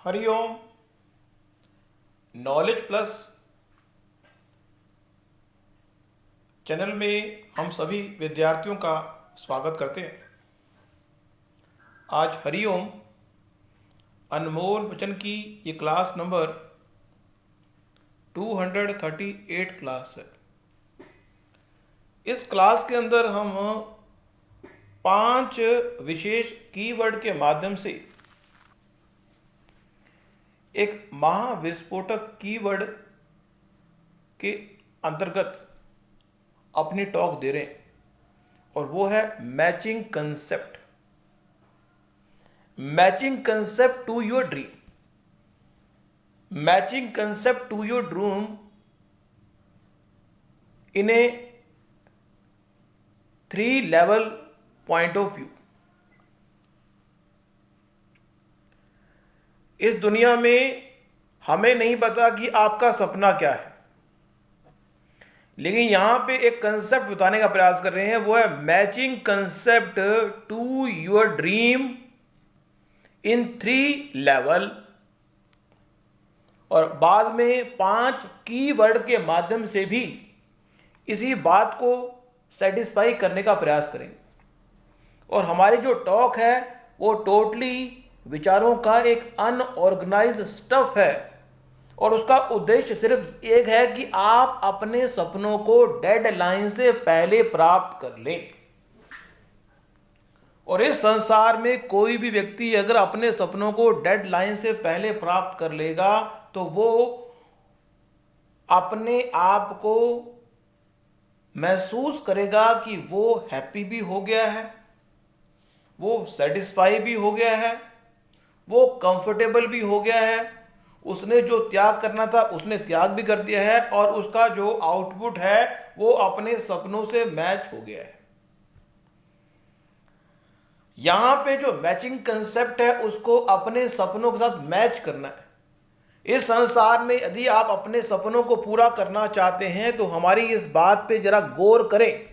Hariom. Knowledge plus channel में हम सभी विद्यार्थियों का स्वागत करते हैं। आज हरिओम अनमोल वचन की ये क्लास नंबर 238 क्लास है। इस क्लास के अंदर हम 5 विशेष कीवर्ड के माध्यम से एक महाविस्फोटक कीवर्ड के अंतर्गत अपनी टॉक दे रहे हैं और वो है matching concept. Matching concept to your dream. Matching concept to your dream in a 3 level point of view. इस दुनिया में हमें नहीं पता कि आपका सपना क्या है, लेकिन यहां पे एक कंसेप्ट बताने का प्रयास कर रहे हैं, वो है matching concept to your dream in 3 level. और बाद में 5 कीवर्ड के माध्यम से भी इसी बात को सेटिस्फाई करने का प्रयास करेंगे। और हमारी जो टॉक है वो टोटली विचारों का एक अनऑर्गेनाइज्ड स्टफ है और उसका उद्देश्य सिर्फ एक है कि आप अपने सपनों को डेडलाइन से पहले प्राप्त कर लें। और इस संसार में कोई भी व्यक्ति अगर अपने सपनों को डेडलाइन से पहले प्राप्त कर लेगा तो वो अपने आप को महसूस करेगा कि वो हैप्पी भी हो गया है, वो सेटिस्फाई भी हो गया है, वो कंफर्टेबल भी हो गया है, उसने जो त्याग करना था उसने त्याग भी कर दिया है और उसका जो आउटपुट है वो अपने सपनों से मैच हो गया है। यहां पे जो मैचिंग कंसेप्ट है उसको अपने सपनों के साथ मैच करना है। इस संसार में यदि आप अपने सपनों को पूरा करना चाहते हैं तो हमारी इस बात पे जरा गौर करें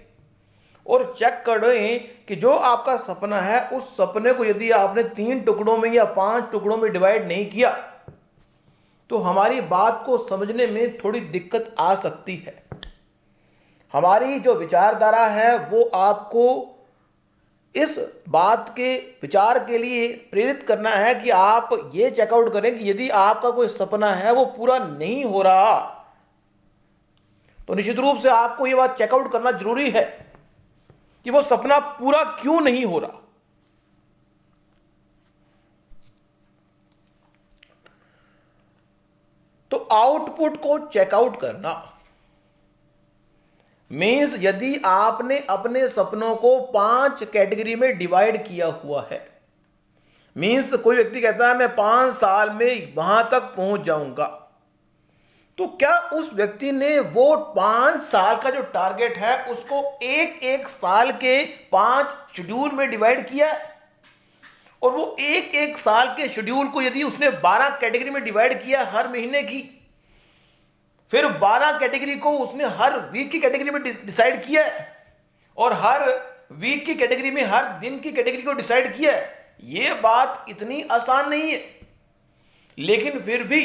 और चेक करें कि जो आपका सपना है उस सपने को यदि आपने 3 टुकड़ों में या 5 टुकड़ों में डिवाइड नहीं किया तो हमारी बात को समझने में थोड़ी दिक्कत आ सकती है। हमारी जो विचारधारा है वो आपको इस बात के विचार के लिए प्रेरित करना है कि आप ये चेकआउट करें कि यदि आपका कोई सपना है वो पूरा नहीं हो रहा तो निश्चित रूप से आपको ये बात चेकआउट करना जरूरी है कि वो सपना पूरा क्यों नहीं हो रहा। तो आउटपुट को चेकआउट करना मीन्स यदि आपने अपने सपनों को 5 कैटेगरी में डिवाइड किया हुआ है, मीन्स कोई व्यक्ति कहता है मैं 5 साल में वहां तक पहुंच जाऊंगा, तो क्या उस व्यक्ति ने वो 5 साल का जो टारगेट है उसको एक साल के 5 शेड्यूल में डिवाइड किया है? और वो एक साल के शेड्यूल को यदि उसने 12 कैटेगरी में डिवाइड किया हर महीने की, फिर 12 कैटेगरी को उसने हर वीक की कैटेगरी में डिसाइड किया है और हर वीक की कैटेगरी में हर दिन की कैटेगरी को डिसाइड किया है। यह बात इतनी आसान नहीं है, लेकिन फिर भी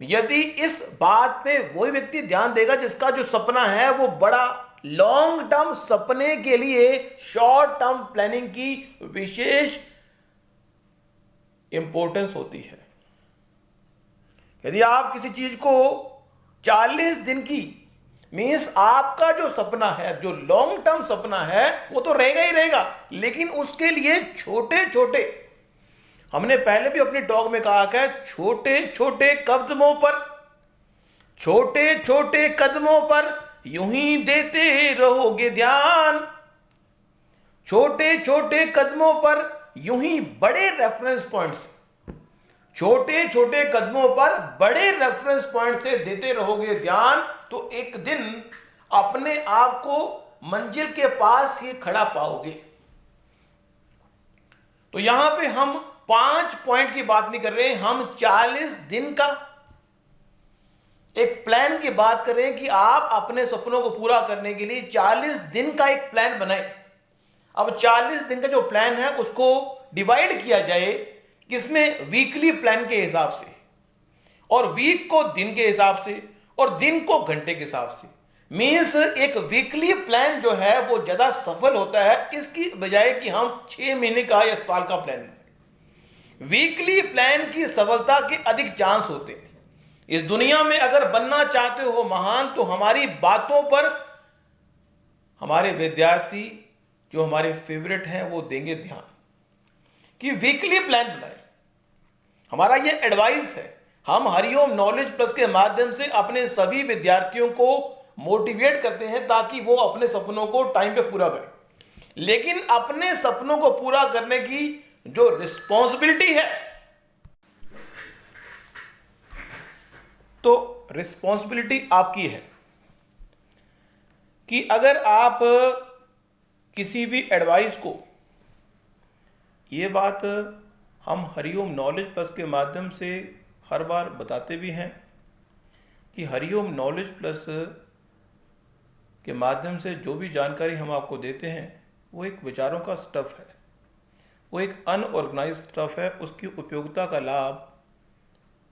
यदि इस बात पे वही व्यक्ति ध्यान देगा जिसका जो सपना है वो बड़ा लॉन्ग टर्म सपने के लिए शॉर्ट टर्म प्लानिंग की विशेष इंपॉर्टेंस होती है। यदि आप किसी चीज को 40 दिन की मीन्स आपका जो सपना है, जो लॉन्ग टर्म सपना है वो तो रहेगा ही रहेगा, लेकिन उसके लिए छोटे छोटे, हमने पहले भी अपनी टॉक में कहा कि छोटे छोटे कदमों पर, छोटे छोटे कदमों पर यूं ही देते रहोगे ध्यान, छोटे छोटे कदमों पर यूं ही बड़े रेफरेंस पॉइंट से, छोटे छोटे कदमों पर बड़े रेफरेंस पॉइंट से देते रहोगे ध्यान, तो एक दिन अपने आप को मंजिल के पास ही खड़ा पाओगे। तो यहां पे हम 5 पॉइंट की बात नहीं कर रहे हैं, हम 40 दिन का एक प्लान की बात कर रहे हैं कि आप अपने सपनों को पूरा करने के लिए 40 दिन का एक प्लान बनाएं। अब 40 दिन का जो प्लान है उसको डिवाइड किया जाए किसमें? वीकली प्लान के हिसाब से, और वीक को दिन के हिसाब से, और दिन को घंटे के हिसाब से। मीन्स एक वीकली प्लान जो है वो ज्यादा सफल होता है इसकी बजाय कि हम 6 महीने का या साल का प्लान बनाएं। वीकली प्लान की सफलता के अधिक चांस होते हैं। इस दुनिया में अगर बनना चाहते हो महान, तो हमारी बातों पर हमारे विद्यार्थी जो हमारे फेवरेट हैं वो देंगे ध्यान कि वीकली प्लान बनाएं। हमारा ये एडवाइस है। हम हरिओम नॉलेज प्लस के माध्यम से अपने सभी विद्यार्थियों को मोटिवेट करते हैं ताकि वो अपने सपनों को टाइम पे पूरा करें। लेकिन अपने सपनों को पूरा करने की जो रिस्पॉन्सिबिलिटी है, तो रिस्पॉन्सिबिलिटी आपकी है कि अगर आप किसी भी एडवाइस को, ये बात हम हरिओम नॉलेज प्लस के माध्यम से हर बार बताते भी हैं कि हरिओम नॉलेज प्लस के माध्यम से जो भी जानकारी हम आपको देते हैं वो एक विचारों का स्टफ है, वो एक अनऑर्गेनाइज स्टफ है। उसकी उपयोगिता का लाभ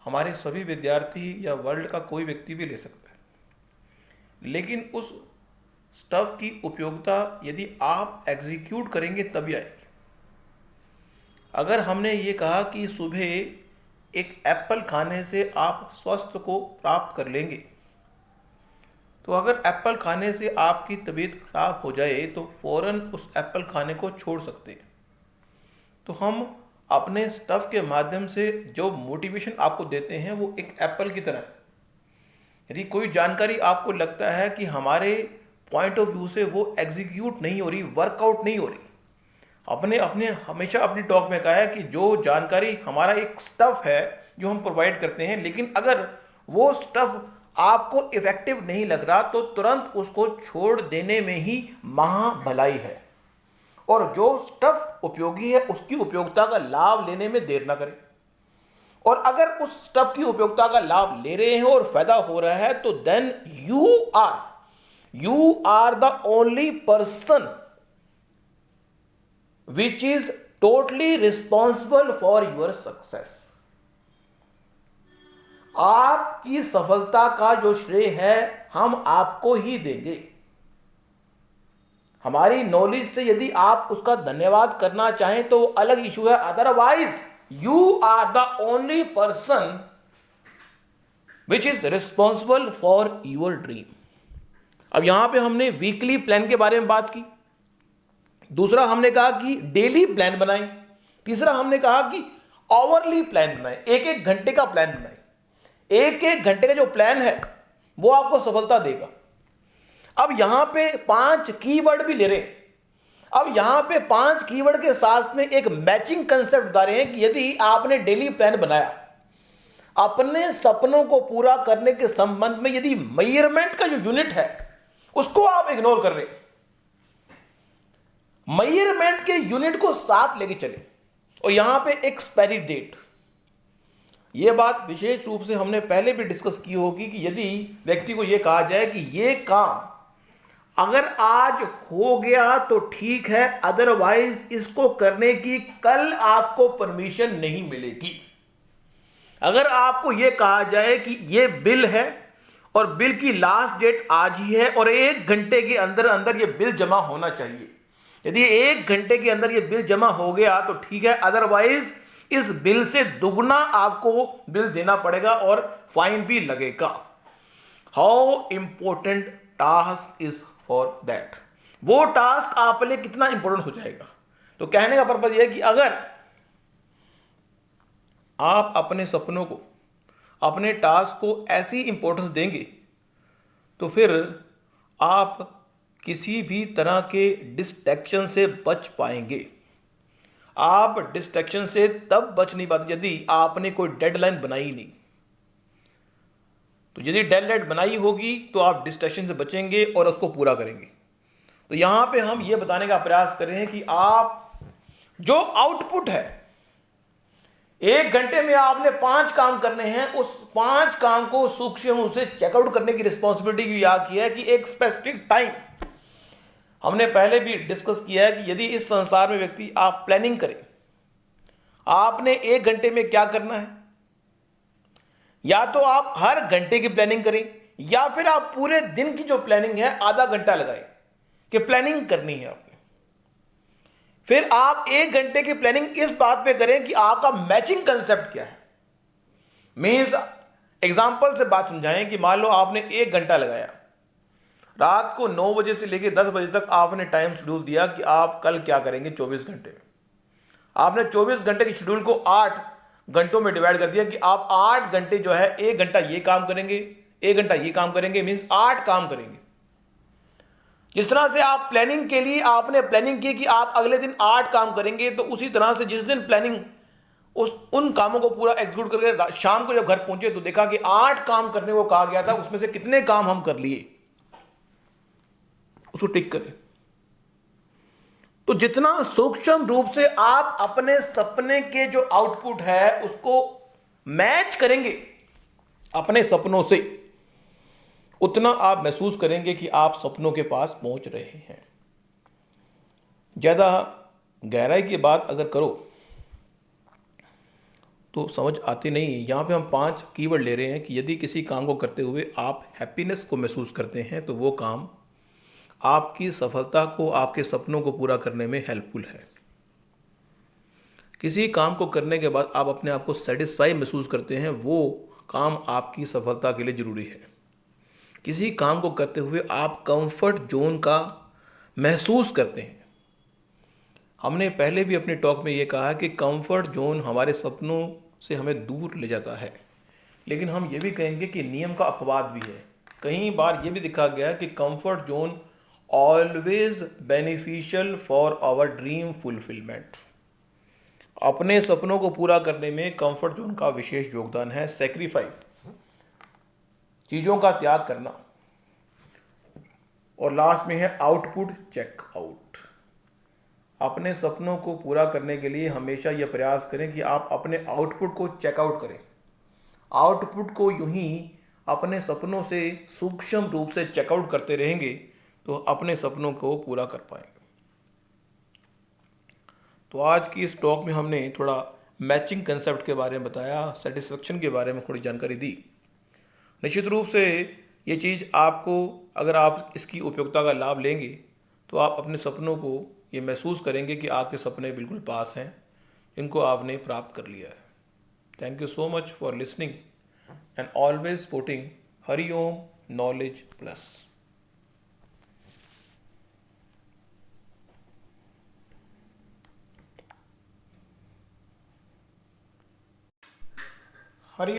हमारे सभी विद्यार्थी या वर्ल्ड का कोई व्यक्ति भी ले सकता है। लेकिन उस स्टफ की उपयोगिता यदि आप एग्जीक्यूट करेंगे तभी आएगी। अगर हमने ये कहा कि सुबह एक एप्पल खाने से आप स्वास्थ्य को प्राप्त कर लेंगे, तो अगर एप्पल खाने से आपकी तबीयत खराब हो जाए तो फौरन उस एप्पल खाने को छोड़ सकते हैं। तो हम अपने स्टफ के माध्यम से जो मोटिवेशन आपको देते हैं वो एक एप्पल की तरह है। यदि कोई जानकारी आपको लगता है कि हमारे पॉइंट ऑफ व्यू से वो एग्जीक्यूट नहीं हो रही, वर्कआउट नहीं हो रही, अपने हमेशा अपनी टॉक में कहा है कि जो जानकारी हमारा एक स्टफ है जो हम प्रोवाइड करते हैं, लेकिन अगर वो स्टफ आपको इफेक्टिव नहीं लग रहा तो तुरंत उसको छोड़ देने में ही महा भलाई है। और जो स्टफ उपयोगी है उसकी उपयोगिता का लाभ लेने में देर ना करें। और अगर उस स्टफ की उपयोगिता का लाभ ले रहे हैं और फायदा हो रहा है तो then you are the only person which is totally responsible for your success। आपकी सफलता का जो श्रेय है हम आपको ही देंगे। हमारी नॉलेज से यदि आप उसका धन्यवाद करना चाहें तो वो अलग इशू है, otherwise you are the only person which is responsible for your dream. अब यहां पे हमने वीकली प्लान के बारे में बात की, दूसरा हमने कहा कि डेली प्लान बनाएं, तीसरा हमने कहा कि आवरली प्लान बनाएं, एक एक घंटे का प्लान बनाएं। एक एक घंटे का जो प्लान है वो आपको सफलता देगा। अब यहां पे 5 कीवर्ड भी ले रहे हैं। अब यहां पे 5 कीवर्ड के साथ में एक मैचिंग कंसेप्ट बता रहे हैं कि यदि आपने डेली प्लान बनाया, अपने सपनों को पूरा करने के संबंध में यदि मेजरमेंट का जो यूनिट है उसको आप इग्नोर कर रहे, मेजरमेंट के यूनिट को साथ लेके चले, और यहां पे एक्सपायरी डेट, ये बात विशेष रूप से हमने पहले भी डिस्कस की होगी कि यदि व्यक्ति को यह कहा जाए कि ये काम अगर आज हो गया तो ठीक है, अदरवाइज इसको करने की कल आपको परमिशन नहीं मिलेगी। अगर आपको यह कहा जाए कि ये बिल है और बिल की लास्ट डेट आज ही है और 1 घंटे के अंदर अंदर ये बिल जमा होना चाहिए, यदि 1 घंटे के अंदर ये बिल जमा हो गया तो ठीक है, अदरवाइज इस बिल से दुगना आपको बिल देना पड़ेगा और फाइन भी लगेगा। How important task is for that, वो टास्क आप लिए कितना इंपॉर्टेंट हो जाएगा। तो कहने का पर्पज यह है कि अगर आप अपने सपनों को, अपने टास्क को ऐसी इंपॉर्टेंस देंगे तो फिर आप किसी भी तरह के डिस्ट्रैक्शन से बच पाएंगे। आप डिस्ट्रैक्शन से तब बच नहीं पाते यदि आपने कोई डेडलाइन बनाई नहीं। तो यदि डेडलाइन बनाई होगी तो आप डिस्ट्रैक्शन से बचेंगे और उसको पूरा करेंगे। तो यहां पे हम ये बताने का प्रयास कर रहे हैं कि आप जो आउटपुट है, 1 घंटे में आपने 5 काम करने हैं, उस 5 काम को सूक्ष्म रूप से चेकआउट करने की रिस्पॉन्सिबिलिटी भी यह की है कि एक स्पेसिफिक टाइम, हमने पहले भी डिस्कस किया है कि यदि इस संसार में व्यक्ति आप प्लानिंग करें, आपने 1 घंटे में क्या करना है। या तो आप हर घंटे की प्लानिंग करें, या फिर आप पूरे दिन की जो प्लानिंग है आधा घंटा लगाएं कि प्लानिंग करनी है आपने। फिर आप 1 घंटे की प्लानिंग इस बात पे करें कि आपका मैचिंग कंसेप्ट क्या है। मीन्स एग्जाम्पल से बात समझाएं कि मान लो आपने 1 घंटा लगाया, रात को 9 बजे से लेकर 10 बजे तक आपने टाइम शेड्यूल दिया कि आप कल क्या करेंगे 24 घंटे में। आपने 24 घंटे के शेड्यूल को 8 घंटों में डिवाइड कर दिया कि आप 8 घंटे जो है 1 घंटा ये काम करेंगे, 1 घंटा ये काम करेंगे, मीन्स 8 काम करेंगे। जिस तरह से आप प्लानिंग के लिए आपने प्लानिंग की कि आप अगले दिन 8 काम करेंगे, तो उसी तरह से जिस दिन प्लानिंग उन कामों को पूरा एग्जीक्यूट करके शाम को जब घर पहुंचे तो देखा कि 8 काम करने को कहा गया था, उसमें से कितने काम हम कर लिए, उसको टिक करें। तो जितना सूक्ष्म रूप से आप अपने सपने के जो आउटपुट है उसको मैच करेंगे अपने सपनों से, उतना आप महसूस करेंगे कि आप सपनों के पास पहुंच रहे हैं। ज़्यादा गहराई की बात अगर करो तो समझ आती नहीं है। यहाँ पे हम 5 कीवर्ड ले रहे हैं कि यदि किसी काम को करते हुए आप हैप्पीनेस को महसूस करते हैं तो वो काम आपकी सफलता को, आपके सपनों को पूरा करने में हेल्पफुल है। किसी काम को करने के बाद आप अपने आप को सेटिस्फाई महसूस करते हैं, वो काम आपकी सफलता के लिए ज़रूरी है। किसी काम को करते हुए आप कंफर्ट जोन का महसूस करते हैं। हमने पहले भी अपने टॉक में ये कहा कि कंफर्ट जोन हमारे सपनों से हमें दूर ले जाता है, लेकिन हम ये भी कहेंगे कि नियम का अपवाद भी है। कई बार ये भी दिखा गया है कि comfort zone always beneficial for our dream fulfilment. अपने सपनों को पूरा करने में कंफर्ट जोन का विशेष योगदान है। सैक्रिफाइस, चीज़ों का त्याग करना। और लास्ट में है आउटपुट चेकआउट। अपने सपनों को पूरा करने के लिए हमेशा यह प्रयास करें कि आप अपने आउटपुट को चेकआउट करें। आउटपुट को यूं ही अपने सपनों से सूक्ष्म रूप से चेकआउट करते रहेंगे तो अपने सपनों को पूरा कर पाएंगे। तो आज की इस टॉक में हमने थोड़ा मैचिंग कंसेप्ट के बारे में बताया, सेटिस्फेक्शन के बारे में थोड़ी जानकारी दी। निश्चित रूप से ये चीज़ आपको, अगर आप इसकी उपयोगिता का लाभ लेंगे तो आप अपने सपनों को ये महसूस करेंगे कि आपके सपने बिल्कुल पास हैं, इनको आपने प्राप्त कर लिया है। Thank you so much for listening and always supporting Hariom knowledge plus. Hari